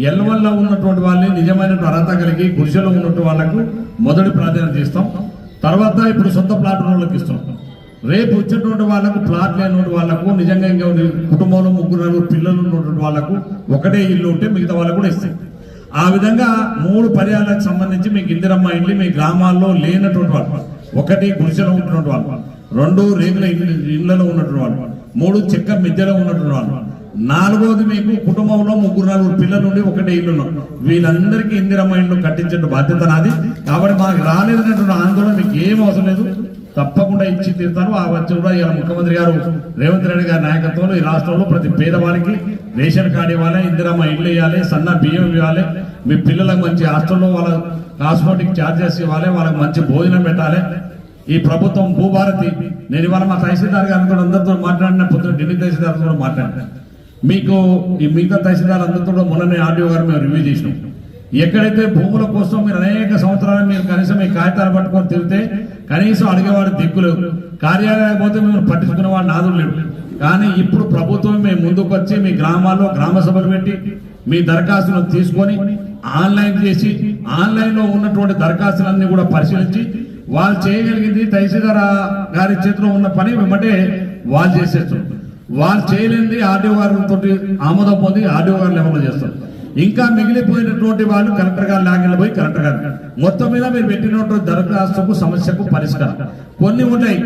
ఎల్వల్లో ఉన్నటువంటి వాళ్ళని నిజమైన అర్హత కలిగి గుడిసెలో ఉన్నటువంటి వాళ్ళకు మొదటి ప్రాధాన్యత ఇస్తాం. తర్వాత ఇప్పుడు సొంత ప్లాట్ వాళ్ళకి ఇస్తాం. రేపు వచ్చేటువంటి వాళ్ళకు ప్లాట్ లేనటువంటి వాళ్ళకు నిజంగా ఇంకా కుటుంబంలో 3 పిల్లలు ఉన్నటువంటి వాళ్ళకు ఒకటే ఇల్లు ఉంటే మిగతా వాళ్ళకు కూడా ఇస్తాం. ఆ విధంగా 3 పర్యాలకు సంబంధించి మీకు ఇందిరమ్మ ఇండ్లు మీ గ్రామాల్లో లేనటువంటి వాళ్ళు, 1 గుడిసెలో ఉన్నటువంటి వాళ్ళు, 2 రేగుల ఇళ్లలో ఉన్నటువంటి వాళ్ళు, 3 చెక్క మిద్దెలో ఉన్నటువంటి వాళ్ళు, 4వది మీకు కుటుంబంలో 3-4 పిల్లలు ఉండి ఒకటే ఇల్లు ఉన్నాం. వీళ్ళందరికీ ఇందిరమ్మ ఇండ్లు కట్టించే బాధ్యత నాది. కాబట్టి మాకు రాలేదనేటువంటి ఆందోళన మీకు ఏం అవసరం లేదు, తప్పకుండా ఇచ్చి తీరుతాను. ఆ వచ్చి కూడా ఇలా ముఖ్యమంత్రి గారు రేవంత్ రెడ్డి గారి నాయకత్వంలో ఈ రాష్ట్రంలో ప్రతి పేదవారికి రేషన్ కార్డు ఇవ్వాలి, ఇందిరమ్మ ఇల్లు ఇవ్వాలి, సన్న బియ్యం ఇవ్వాలి, మీ పిల్లలకు మంచి హాస్టల్లో వాళ్ళ కాస్మెటిక్ ఛార్జెస్ ఇవ్వాలి, వాళ్ళకి మంచి భోజనం పెట్టాలి. ఈ ప్రభుత్వం భూభారతి, నేను ఇవాళ మా తహసీల్దార్ గారిని కూడా అందరితో మాట్లాడిన, పొద్దున ఢిల్లీ తహసీల్దార్తో కూడా మాట్లాడినా. మీకు ఈ మిగతా తహసీల్దార్ అందరితో కూడా మొన్ననే ఆర్డీఓ గారు మేము రివ్యూ చేసినాం. ఎక్కడైతే భూముల కోసం మీరు అనేక సంవత్సరాలు మీరు కనీసం మీ కాగితాలు పట్టుకొని తిరిగితే కనీసం అడిగేవాడు దిక్కులు, కార్యాలయం పోతే మేము పట్టించుకునేవాడు నాదులు లేడు. కానీ ఇప్పుడు ప్రభుత్వం మేము ముందుకు వచ్చి మీ గ్రామాల్లో గ్రామ సభలు పెట్టి మీ దరఖాస్తులను తీసుకొని ఆన్లైన్ చేసి ఆన్లైన్లో ఉన్నటువంటి దరఖాస్తులన్నీ కూడా పరిశీలించి వాళ్ళు చేయగలిగింది తహసీల్దార్ గారి చేతిలో ఉన్న పని వెంబటే వాళ్ళు చేసేస్తారు. వాళ్ళు చేయలేనిది ఆర్డీఓ గారితో ఆమోదం పొంది ఆర్డీఓ గారు లెవెల్లో చేస్తారు. ఇంకా మిగిలిపోయినటువంటి వాళ్ళు కలెక్టర్ గారు లాగిన పోయి కలెక్టర్ గారు మొత్తం మీద మీరు పెట్టినటువంటి దరఖాస్తుకు సమస్యకు పరిష్కారం కొన్ని ఉంటాయి.